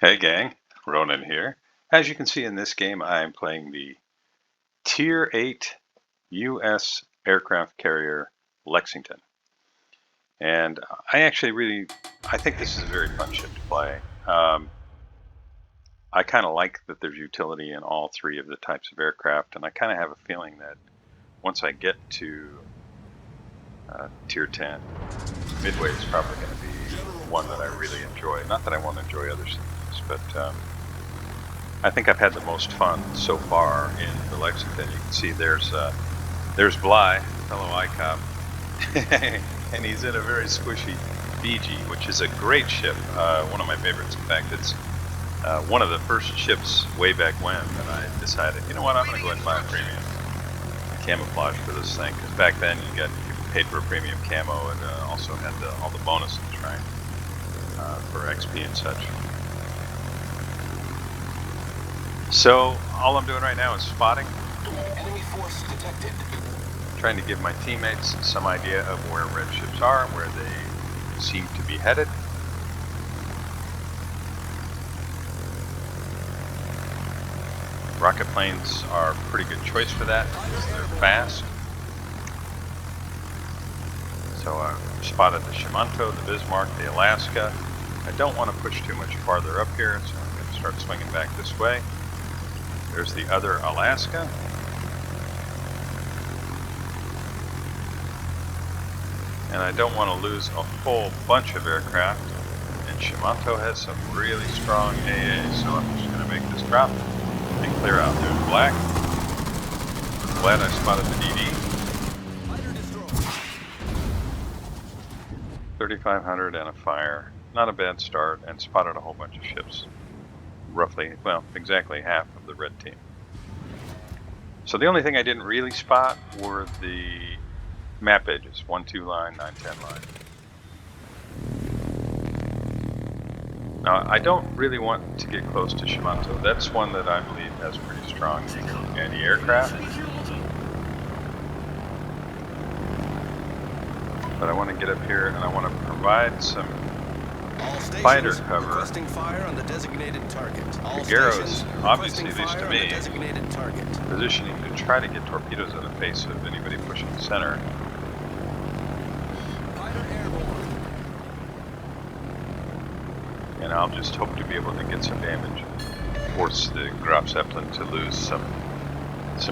Hey gang, Ronan here. As you can see in this game, I'm playing the Tier 8 U.S. aircraft carrier Lexington. And I think this is a very fun ship to play. I kind of like that there's utility in all three of the types of aircraft, and I kind of have a feeling that once I get to Tier 10, Midway is probably going to be one that I really enjoy. Not that I won't enjoy other things, but I think I've had the most fun so far in the Lexington. You can see there's Bly, fellow ICOP, and he's in a very squishy BG, which is a great ship, one of my favorites. In fact, it's one of the first ships way back when that I decided, you know what, I'm going to go ahead and buy a premium camouflage for this thing, because back then you paid for a premium camo and also had all the bonuses, right, for XP and such. So all I'm doing right now is spotting. Enemy force detected. Trying to give my teammates some idea of where red ships are, where they seem to be headed. Rocket planes are a pretty good choice for that because they're fast. So I spotted the Shimanto, the Bismarck, the Alaska. I don't want to push too much farther up here, so I'm going to start swinging back this way. There's the other Alaska. And I don't want to lose a whole bunch of aircraft. And Shimanto has some really strong AA, so I'm just going to make this drop and clear out. There's Black. Glad I spotted the DD. 3,500 and a fire. Not a bad start, and spotted a whole bunch of ships. Roughly, well, exactly half of the red team. So the only thing I didn't really spot were the map edges, 1-2 line, 9-10 line. Now, I don't really want to get close to Shimanto. That's one that I believe has pretty strong anti-aircraft. But I want to get up here and I want to provide some fighter cover. Requesting fire on the designated target. The Garrows, obviously, at least to me, designated target. Positioning to try to get torpedoes in the face of anybody pushing the center. And I'll just hope to be able to get some damage. Force the Graf Zeppelin to lose some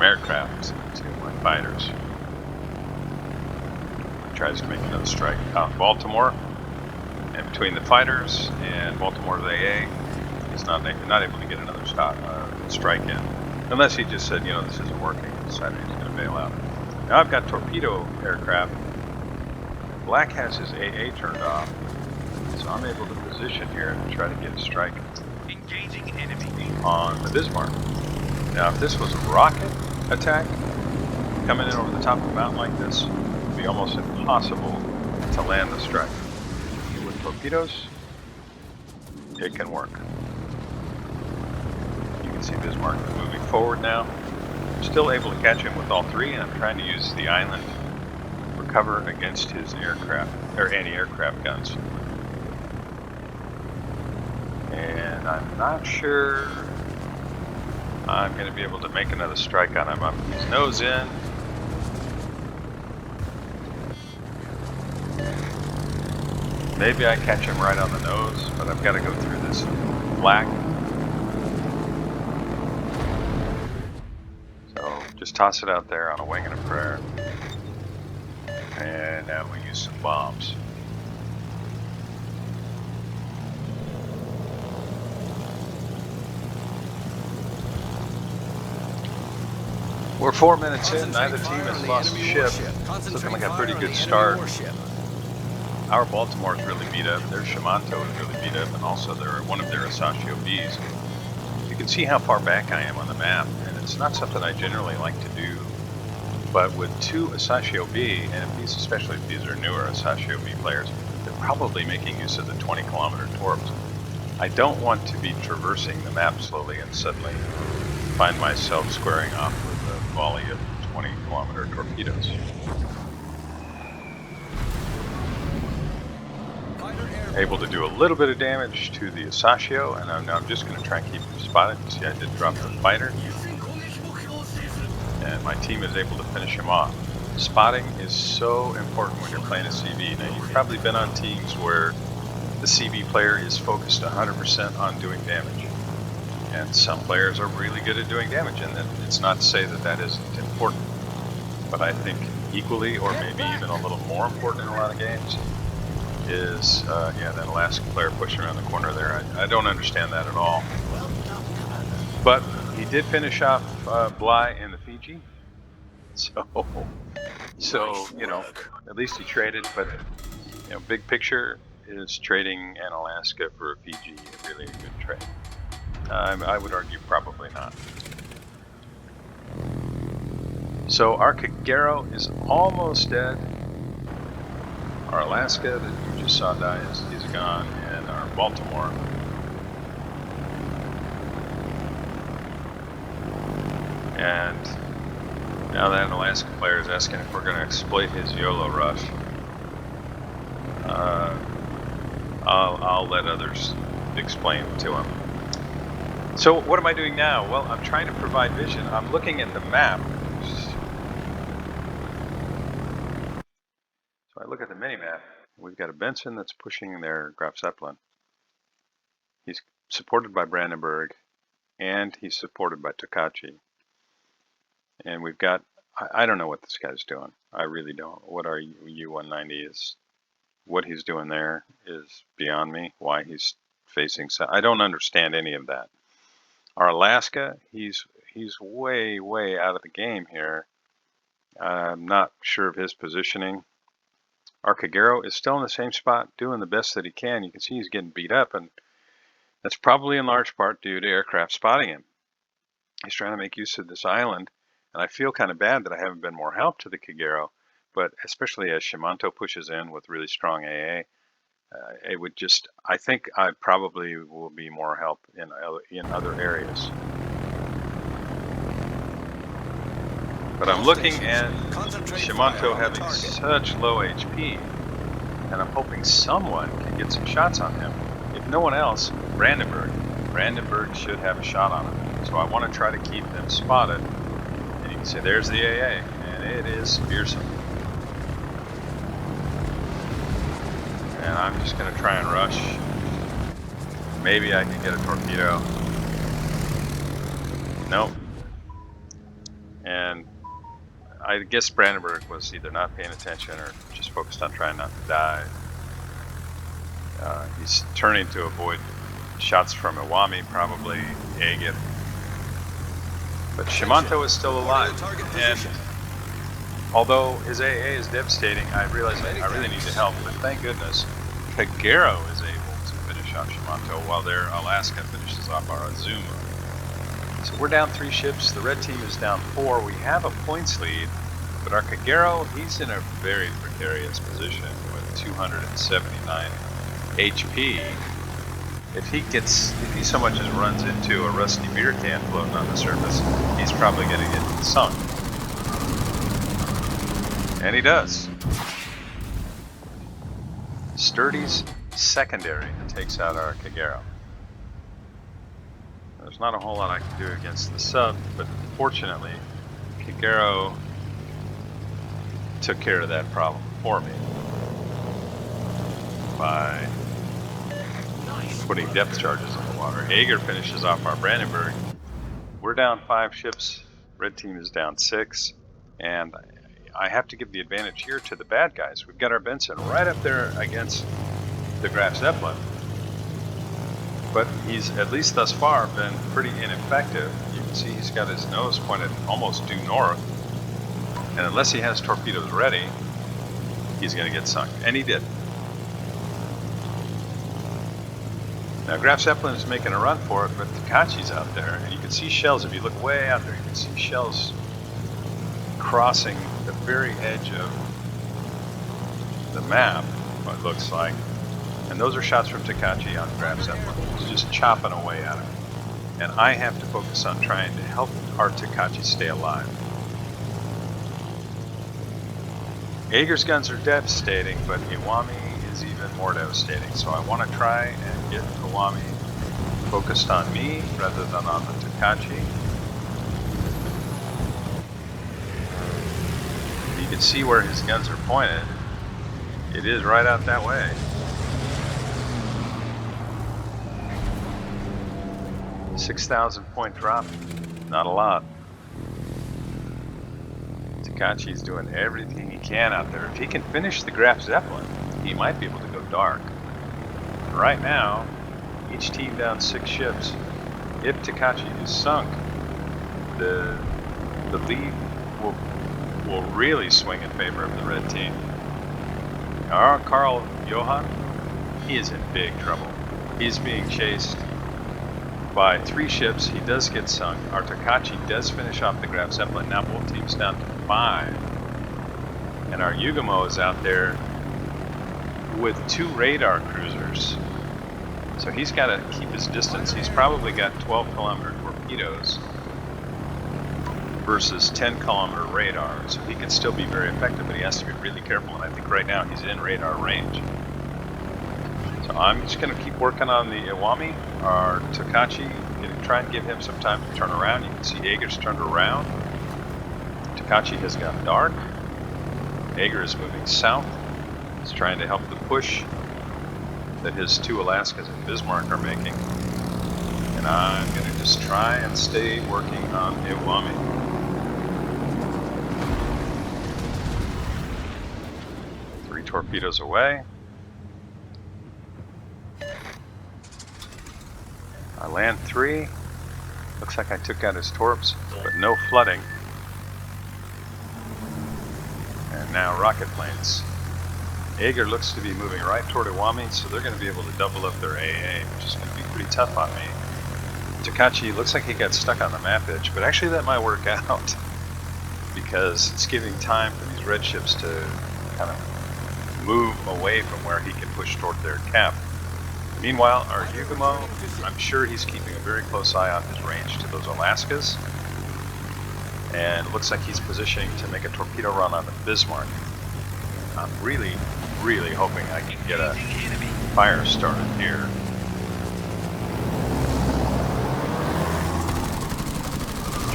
aircraft to my fighters. Tries to make another strike out Baltimore. And between the fighters and Baltimore's AA, he's not able to get another strike in. Unless he just said, you know, this isn't working, and decided he's going to bail out. Now I've got torpedo aircraft. Black has his AA turned off, so I'm able to position here and try to get a strike Engaging enemy on the Bismarck. Now if this was a rocket attack coming in over the top of the mountain like this, it would be almost impossible to land the strike. With torpedoes, it can work. You can see Bismarck moving forward now. I'm still able to catch him with all three, and I'm trying to use the island for cover against his aircraft, or anti-aircraft guns. And I'm not sure I'm going to be able to make another strike on him. I'm his nose in. Maybe I catch him right on the nose, but I've got to go through this Black. So just toss it out there on a wing and a prayer. And now we use some bombs. We're 4 minutes in, neither team has lost a ship. It's looking like a pretty good start. Our Baltimore is really beat up, their Shimanto is really beat up, and also one of their Asashio Bs. You can see how far back I am on the map, and it's not something I generally like to do. But with two Asashio B, and especially if these are newer Asashio B players, they're probably making use of the 20-kilometer torps. I don't want to be traversing the map slowly and suddenly find myself squaring off with a volley of 20-kilometer torpedoes. able to do a little bit of damage to the Asashio, and I'm just going to try and keep him spotted. You see, I did drop the fighter, and my team is able to finish him off. Spotting is so important when you're playing a CV. Now, you've probably been on teams where the CV player is focused 100% on doing damage. And some players are really good at doing damage, and it's not to say that that isn't important. But I think equally, or maybe even a little more important in a lot of games, is yeah, that Alaska player pushing around the corner there. I don't understand that at all. But he did finish off Bly in the Fiji, so you know, at least he traded. But you know, big picture, is trading an Alaska for a Fiji really a good trade? I would argue probably not. So our Kagero is almost dead. Our Alaska that you just saw die is gone, and our Baltimore. And now that Alaska player is asking if we're going to exploit his YOLO rush. I'll let others explain to him. So what am I doing now? Well, I'm trying to provide vision. I'm looking at the map. So I look at the mini-map. We've got a Benson that's pushing their Graf Zeppelin. He's supported by Brandenburg, and he's supported by Tokachi. And we've got, I don't know what this guy's doing. I really don't. What our U-190 is, what he's doing there is beyond me. Why he's facing, I don't understand any of that. Our Alaska, he's way out of the game here. I'm not sure of his positioning. Our Kagero is still in the same spot, doing the best that he can. You can see he's getting beat up, and that's probably in large part due to aircraft spotting him. He's trying to make use of this island, and I feel kind of bad that I haven't been more help to the Kagero, but especially as Shimanto pushes in with really strong AA, it would just, I think I probably will be more help in other areas. But I'm looking at Shimanto having such low HP, and I'm hoping someone can get some shots on him. If no one else, Brandenburg. Brandenburg should have a shot on him. So I want to try to keep them spotted. And you can say there's the AA, and it is fearsome. And I'm just going to try and rush. Maybe I can get a torpedo. Nope. And I guess Brandenburg was either not paying attention or just focused on trying not to die. He's turning to avoid shots from Iwami, probably Agate. But Shimanto is still alive. And although his AA is devastating, I realize I really need to help. But thank goodness, Kagero is able to finish off Shimanto while their Alaska finishes off our Azuma. So we're down 3 ships. The red team is down 4. We have a points lead, but our Kagero, he's in a very precarious position with 279 HP. If he so much as runs into a rusty beer can floating on the surface, he's probably going to get sunk. And he does. Sturdy's secondary takes out our Kagero. There's not a whole lot I can do against the sub, but fortunately, Kagero took care of that problem for me by putting depth charges in the water. Ager finishes off our Brandenburg. We're down 5 ships. Red team is down 6, and I have to give the advantage here to the bad guys. We've got our Benson right up there against the Graf Zeppelin. But he's, at least thus far, been pretty ineffective. You can see he's got his nose pointed almost due north. And unless he has torpedoes ready, he's going to get sunk. And he did. Now, Graf Zeppelin is making a run for it, but Tokachi's out there. And you can see shells. If you look way out there, you can see shells crossing the very edge of the map, what it looks like. And those are shots from Tokachi on Graf Zeppelin. He's just chopping away at him. And I have to focus on trying to help our Tokachi stay alive. Ager's guns are devastating, but Iwami is even more devastating. So I want to try and get Iwami focused on me rather than on the Takachi. You can see where his guns are pointed. It is right out that way. $6,000 point drop, not a lot. Takachi's doing everything he can out there. If he can finish the Graf Zeppelin, he might be able to go dark. Right now, each team down 6 ships. If Takachi is sunk, the lead will really swing in favor of the red team. Our Carl Johan, he is in big trouble. He's being chased by 3 ships. He does get sunk. Our Takachi does finish off the Graf Zeppelin. Now both teams down to 5. And our Yugumo is out there with 2 radar cruisers. So he's got to keep his distance. He's probably got 12-kilometer torpedoes versus 10-kilometer radar. So he can still be very effective, but he has to be really careful. And I think right now he's in radar range. So I'm just going to keep working on the Iwami, our Takachi, try and give him some time to turn around. You can see Ager's turned around. Takachi has gone dark. Ager is moving south. He's trying to help the push that his 2 Alaskas and Bismarck are making. And I'm going to just try and stay working on Iwami. Three torpedoes away. I land 3. Looks like I took out his torps, but no flooding. And now rocket planes. Ager looks to be moving right toward Iwami, so they're going to be able to double up their AA, which is going to be pretty tough on me. Takachi looks like he got stuck on the map edge, but actually that might work out because it's giving time for these red ships to kind of move away from where he can push toward their cap. Meanwhile, our Yugumo, I'm sure he's keeping a very close eye on his range to those Alaskas. And it looks like he's positioning to make a torpedo run on the Bismarck. I'm really hoping I can get a fire started here.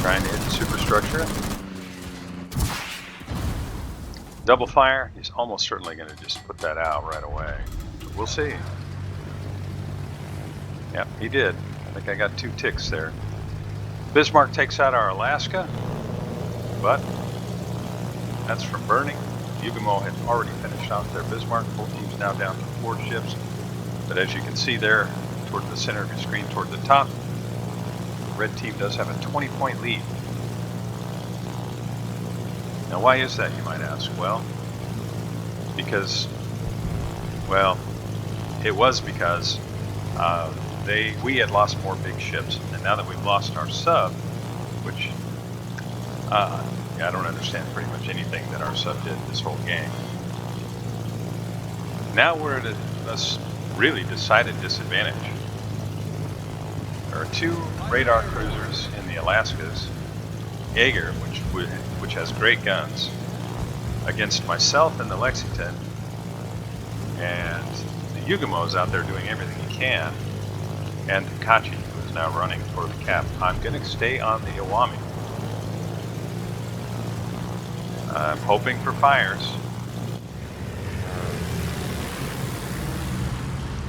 Trying to hit the superstructure. Double fire, he's almost certainly going to just put that out right away. But we'll see. Yep, he did. I think I got 2 ticks there. Bismarck takes out our Alaska, but that's from burning. Yugumo had already finished off their Bismarck. Both teams now down to 4 ships. But as you can see there, toward the center of your screen, toward the top, the red team does have a 20-point lead. Now, why is that, you might ask? Well, because, well, it was because we had lost more big ships, and now that we've lost our sub, which I don't understand pretty much anything that our sub did this whole game. Now we're at a really decided disadvantage. There are 2 radar cruisers in the Alaskas, Ager, which has great guns, against myself and the Lexington, and the Yugumo's out there doing everything he can, and Takachi, who is now running toward the cap. I'm going to stay on the Iwami. I'm hoping for fires.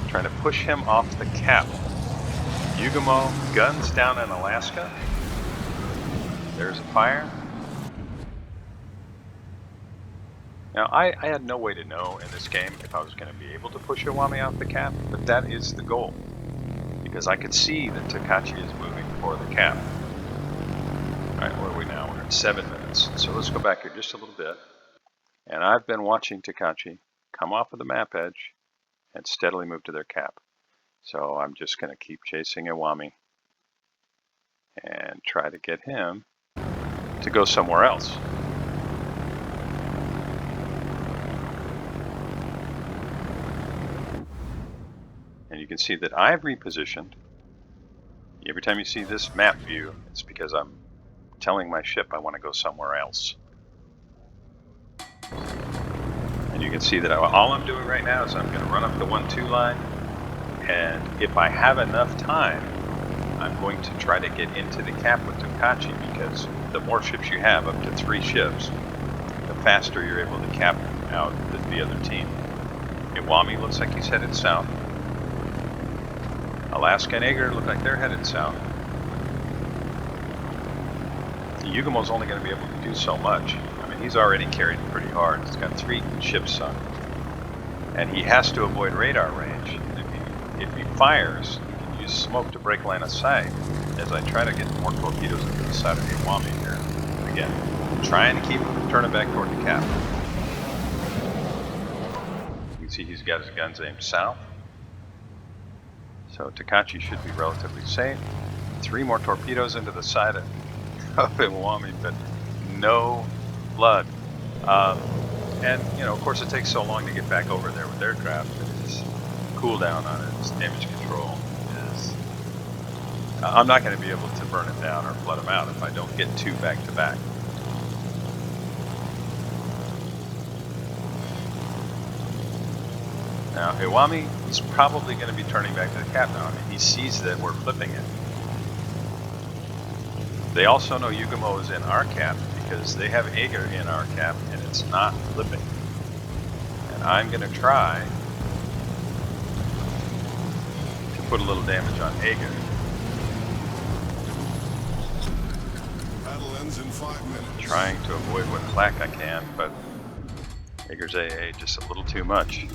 Trying to push him off the cap. Yugumo guns down in Alaska. There's a fire. Now, I had no way to know in this game if I was going to be able to push Iwami off the cap, but that is the goal. Because I could see that Takachi is moving for the cap. Alright, where are we now? We're at 7 minutes. So let's go back here just a little bit. And I've been watching Takachi come off of the map edge and steadily move to their cap. So I'm just going to keep chasing Iwami and try to get him to go somewhere else. And you can see that I've repositioned. Every time you see this map view, it's because I'm telling my ship I want to go somewhere else. And you can see that all I'm doing right now is I'm going to run up the 1-2 line, and if I have enough time, I'm going to try to get into the cap with Tokachi, because the more ships you have, up to 3 ships, the faster you're able to cap out the other team. Iwami looks like he's headed south. Alaska and Ager look like they're headed south. Yugumo's only going to be able to do so much. I mean, he's already carried pretty hard. He's got 3 ships sunk. And he has to avoid radar range. And if he fires, he can use smoke to break line of sight as I try to get more torpedoes into the side of the Iwami here. Again, trying to keep turning back toward the cap. You can see he's got his guns aimed south. So Tokachi should be relatively safe. 3 more torpedoes into the side of Iwami, but no blood. And, you know, of course it takes so long to get back over there with aircraft that his cooldown on it, his damage control is... I'm not going to be able to burn it down or flood him out if I don't get 2 back to back. Now, Iwami is probably going to be turning back to the cap now. I mean, he sees that we're flipping it. They also know Yugumo is in our cap because they have Ager in our cap and it's not flipping. And I'm going to try to put a little damage on Ager. Battle ends in 5 minutes. Trying to avoid what flak I can, but Ager's AA just a little too much.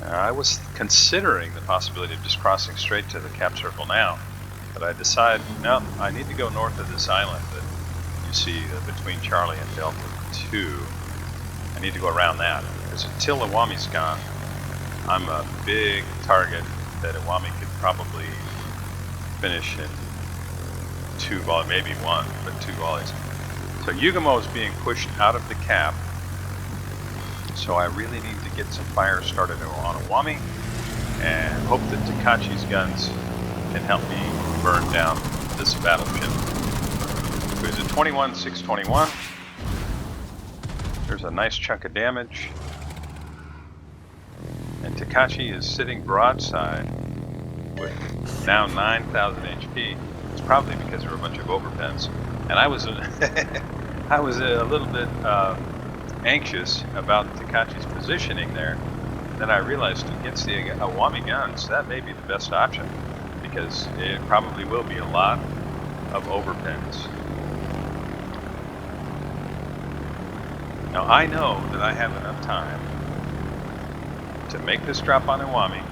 I was considering the possibility of just crossing straight to the cap circle now, but I decided, no, I need to go north of this island that you see between Charlie and Delta 2. I need to go around that, because until Iwami's gone, I'm a big target that Iwami could probably finish in 2 volleys, maybe 1, but 2 volleys. So Yugumo is being pushed out of the cap. So I really need to get some fire started on Iwami and hope that Tokachi's guns can help me burn down this battleship. So he's at 21,621. There's a nice chunk of damage. And Tokachi is sitting broadside with now 9,000 HP. It's probably because there were a bunch of overpens. And I was a little bit anxious about Tokachi's positioning there. Then I realized against the Iwami guns, that may be the best option, because it probably will be a lot of overpens. Now I know that I have enough time to make this drop on Iwami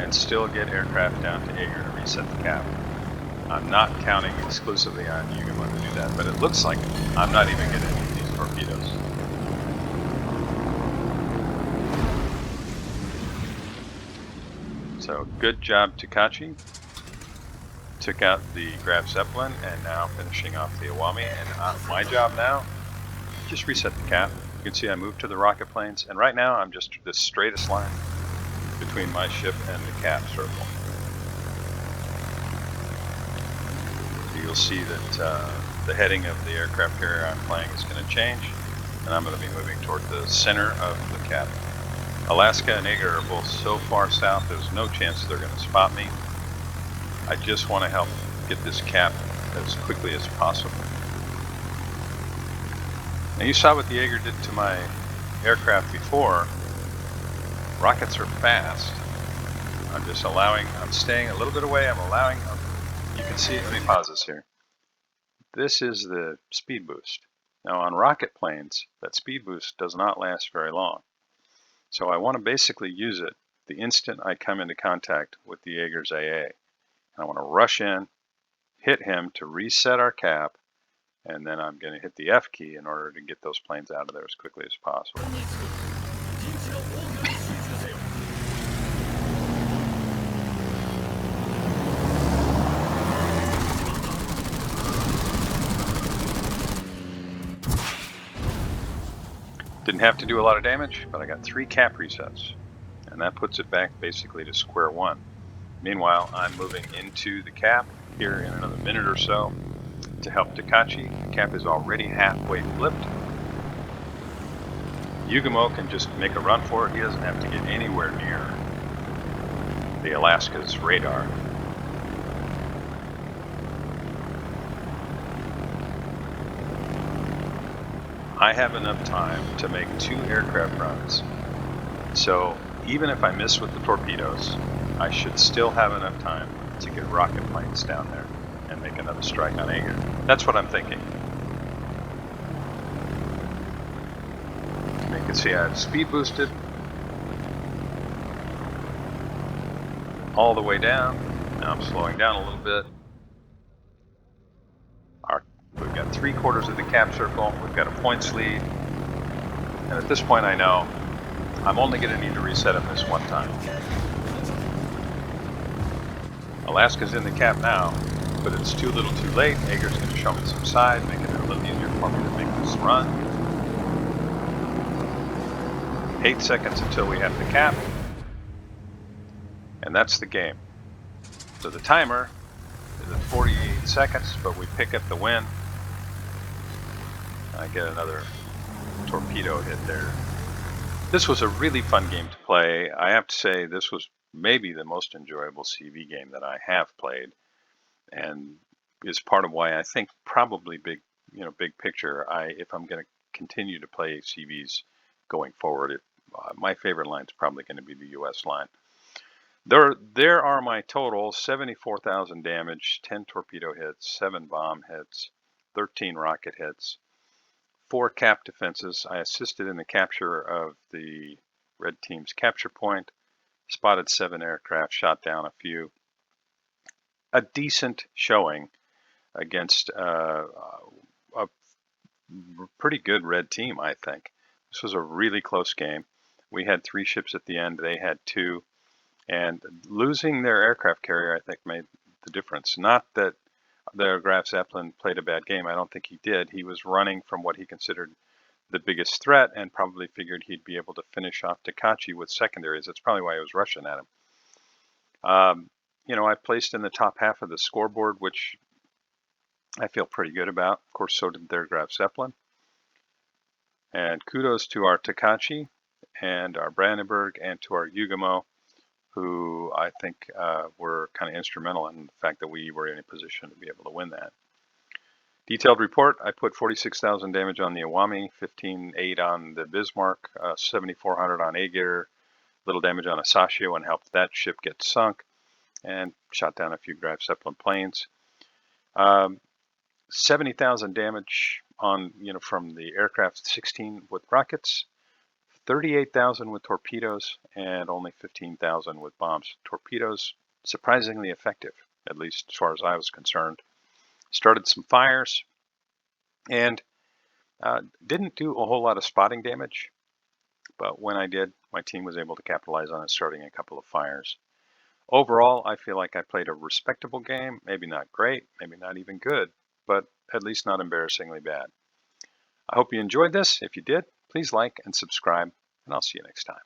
and still get aircraft down to Ager to reset the cap. I'm not counting exclusively on Yugumo to do that, but it looks like I'm not even going to need these torpedoes. So good job, Tokachi. Took out the Graf Zeppelin and now finishing off the Iwami. And my job now, just reset the cap. You can see I moved to the rocket planes, and right now I'm just the straightest line between my ship and the cap circle. You'll see that the heading of the aircraft carrier I'm flying is going to change, and I'm going to be moving toward the center of the cap. Alaska and Ager are both so far south, there's no chance they're going to spot me. I just want to help get this cap as quickly as possible. Now you saw what the Ager did to my aircraft before. Rockets are fast. I'm staying a little bit away, you can see, let me pause this here. This is the speed boost. Now on rocket planes, that speed boost does not last very long. So I want to basically use it the instant I come into contact with the Ager's AA. And I want to rush in, hit him to reset our cap, and then I'm going to hit the F key in order to get those planes out of there as quickly as possible. Didn't have to do a lot of damage, but I got 3 cap resets, and that puts it back basically to square one. Meanwhile, I'm moving into the cap here in another minute or so to help Takachi. The cap is already halfway flipped. Yugumo can just make a run for it. He doesn't have to get anywhere near the Alaska's radar. I have enough time to make 2 aircraft runs. So even if I miss with the torpedoes, I should still have enough time to get rocket planes down there and make another strike on Aegir. That's what I'm thinking. You can see I have speed boosted all the way down. Now I'm slowing down a little bit. We've got 3/4 of the cap circle. We've got a points lead. And at this point I know I'm only going to need to reset him this one time. Alaska's in the cap now, but it's too little too late. Aegir's going to show me some side, making it a little easier for me to make this run. 8 seconds until we have the cap. And that's the game. So the timer is at 48 seconds, but we pick up the win. I get another torpedo hit there. This was a really fun game to play. I have to say this was maybe the most enjoyable CV game that I have played, and is part of why I think probably big picture, if I'm going to continue to play CVs going forward, my favorite line is probably going to be the US line. There are my total: 74,000 damage, 10 torpedo hits, 7 bomb hits, 13 rocket hits, 4 cap defenses. I assisted in the capture of the red team's capture point, spotted 7 aircraft, shot down a few. A decent showing against a pretty good red team, I think. This was a really close game. We had 3 ships at the end. They had 2. And losing their aircraft carrier, I think, made the difference. Not that the Graf Zeppelin played a bad game. I don't think he did. He was running from what he considered the biggest threat and probably figured he'd be able to finish off Takachi with secondaries. That's probably why he was rushing at him. I placed in the top half of the scoreboard, which I feel pretty good about. Of course, so did their Graf Zeppelin. And kudos to our Takachi and our Brandenburg and to our Yugumo, who I think were kind of instrumental in the fact that we were in a position to be able to win that. Detailed report: I put 46,000 damage on the Iwami, 15,800 on the Bismarck, 7,400 on Aegir, little damage on Asashio, and helped that ship get sunk, and shot down a few Graf Zeppelin planes. 70,000 damage on from the aircraft, 16 with rockets, 38,000 with torpedoes, and only 15,000 with bombs. Torpedoes, surprisingly effective, at least as far as I was concerned. Started some fires, and didn't do a whole lot of spotting damage, but when I did, my team was able to capitalize on it, starting a couple of fires. Overall, I feel like I played a respectable game. Maybe not great, maybe not even good, but at least not embarrassingly bad. I hope you enjoyed this. If you did, please like and subscribe, and I'll see you next time.